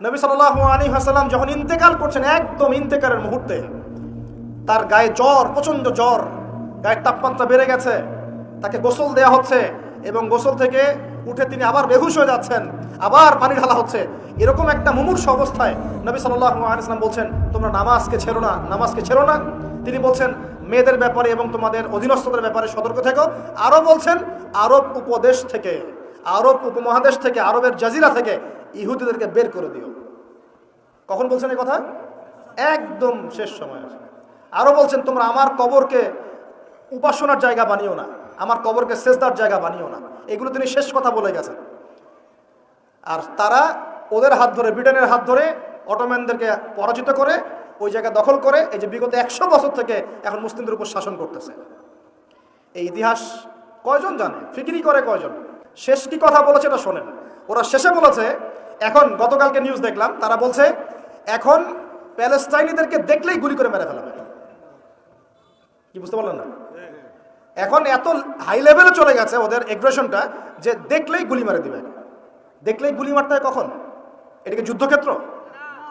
নবী সাল্লাল্লাহু আলাইহি ওয়াসাল্লাম যখন ইন্তেকাল করছেন, একদম ইন্তেকালের মুহূর্তে তার গায়ে জ্বর, প্রচন্ড জ্বর, গায়ের তাপমাত্রা বেড়ে গেছে, তাকে গোসল দেয়া হচ্ছে এবং গোসল থেকে উঠে তিনি আবার বেহুশ হয়ে যাচ্ছেন, আবার পানি ঢালা হচ্ছে। এরকম একটা মুমূর্ষ অবস্থায় নবী সাল্লাল্লাহু আলাইহি ওয়াসাল্লাম বলছেন, তোমরা নামাজকে ছেড়ো না, নামাজকে ছেড়ো না। তিনি বলছেন, মেয়েদের ব্যাপারে এবং তোমাদের অধীনস্থদের ব্যাপারে সতর্ক থেকো। আরও বলছেন, আরব উপদেশ থেকে, আরব উপমহাদেশ থেকে, আরবের জাজিরা থেকে ইহুদিদেরকে বের করে দিও। কখন বলছেন এই কথা? একদম শেষ সময়। আরও বলছেন, তোমরা আমার কবরকে উপাসনার জায়গা বানিও না, আমার কবরকে সেজদার জায়গা বানিও না। এগুলো তিনি শেষ কথা বলে গেছেন। আর তারা ওদের হাত ধরে, ব্রিটেনের হাত ধরে অটোম্যানদেরকে পরাজিত করে ওই জায়গা দখল করে এই যে বিগত 100 বছর থেকে এখন মুসলিমদের উপর শাসন করতেছে। এই ইতিহাস কয়জন জানে? ফিকিরি করে কয়জন? শেষ কি কথা বলেছে এটা শোনেন। ওরা শেষে বলেছে, এখন গতকালকে নিউজ দেখলাম, তারা বলছে এখন প্যালেস্টাইনিদেরকে দেখলেই গুলি করে মেরে ফেলাবে। কি বুঝতে পারলেন না? এখন এত হাই লেভেলে চলে গেছে ওদের এগ্রেশনটা যে দেখলেই গুলি মারে দিবে। দেখলেই গুলি মারতে হয় কখন? এটা কি যুদ্ধক্ষেত্র?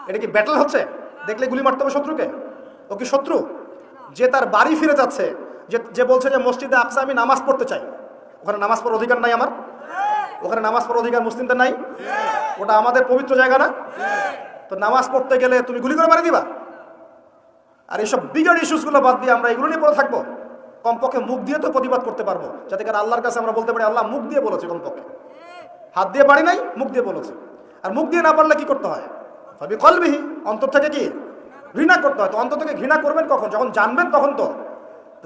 এটা কি ব্যাটল হচ্ছে? দেখলেই গুলি মারতে হবে শত্রুকে? ও কি শত্রু? যে তার বাড়ি ফিরে যাচ্ছে, যে বলছে যে মসজিদে আকসা আমি নামাজ পড়তে চাই, ওখানে নামাজ পড়ার অধিকার নাই আমার? ওখানে নামাজ পড়ার অধিকার মুসলিমদের নাই? ওটা আমাদের পবিত্র জায়গা না? তো নামাজ পড়তে গেলে তুমি গুলি করে মারি দিবা? আর এইসব বিগার ইস্যুসগুলো বাদ দিয়ে আমরা এগুলো নিয়ে পড়ে থাকবো? কমপক্ষে মুখ দিয়ে তো প্রতিবাদ করতে পারবো, যাতে করে আল্লাহর কাছে আমরা বলতে পারি আল্লাহ মুখ দিয়ে বলেছে। কমপক্ষে হাত দিয়ে পারি নাই, মুখ দিয়ে বলেছে। আর মুখ দিয়ে না পারলে কি করতে হয়? ভাবি কলবিহি, অন্তর থেকে কি ঘৃণা করতে হয়। তো অন্তর থেকে ঘৃণা করবেন কখন? যখন জানবেন তখন। তো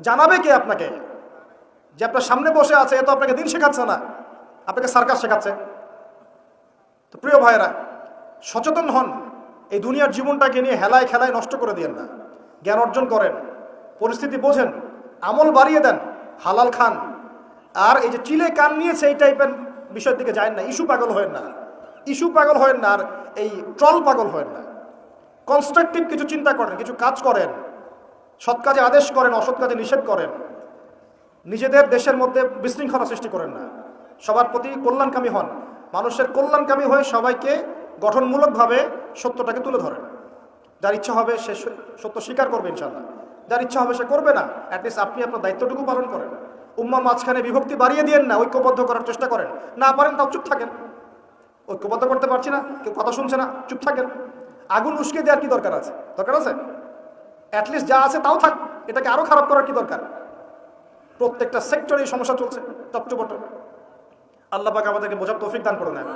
জানাবে কে আপনাকে? যে আপনার সামনে বসে আছে, এ তো আপনাকে দিন শেখাচ্ছে না, আপনাকে সার্কাস শেখাচ্ছে। তো প্রিয় ভাইয়েরা, সচেতন হন। এই দুনিয়ার জীবনটাকে নিয়ে হেলায় খেলায় নষ্ট করে দিয়েন না। জ্ঞান অর্জন করেন, পরিস্থিতি বোঝেন, আমল বাড়িয়ে দেন, হালাল খান। আর এই যে চিলে কান নিয়েছে এই টাইপের বিষয়ের দিকে যায় না। ইস্যু পাগল হয়েন না, ইস্যু পাগল হয়েন না, আর এই ট্রল পাগল হয়েন না। কনস্ট্রাকটিভ কিছু চিন্তা করেন, কিছু কাজ করেন, সৎ কাজে আদেশ করেন, অসৎ কাজে নিষেধ করেন। নিজেদের দেশের মধ্যে বিশৃঙ্খলা সৃষ্টি করেন না। সবার প্রতি কল্যাণকামী হন। মানুষের কল্যাণকামী হয়ে সবাইকে গঠনমূলকভাবে সত্যটাকে তুলে ধরেন। যার ইচ্ছা হবে সে সত্য স্বীকার করবে ইনশাআল্লাহ, যার ইচ্ছা হবে সে করবে না। অ্যাটলিস্ট আপনি আপনার দায়িত্বটুকু পালন করেন। উম্মা মাঝখানে বিভক্তি বাড়িয়ে দিয়েন না, ঐক্যবদ্ধ করার চেষ্টা করেন। না পারেন তাও চুপ থাকেন। ঐক্যবদ্ধ করতে পারছি না, কেউ কথা শুনছে না, চুপ থাকেন। আগুন উস্কে দেওয়ার কি দরকার আছে? দরকার আছে? অ্যাটলিস্ট যা আছে তাও থাক, এটাকে আরো খারাপ করার কি দরকার? প্রত্যেকটা সেক্টরে এই সমস্যা চলছে, টপটপট। আল্লাহ পাক আমাদেরকে বোঝার তৌফিক দান করে নেন।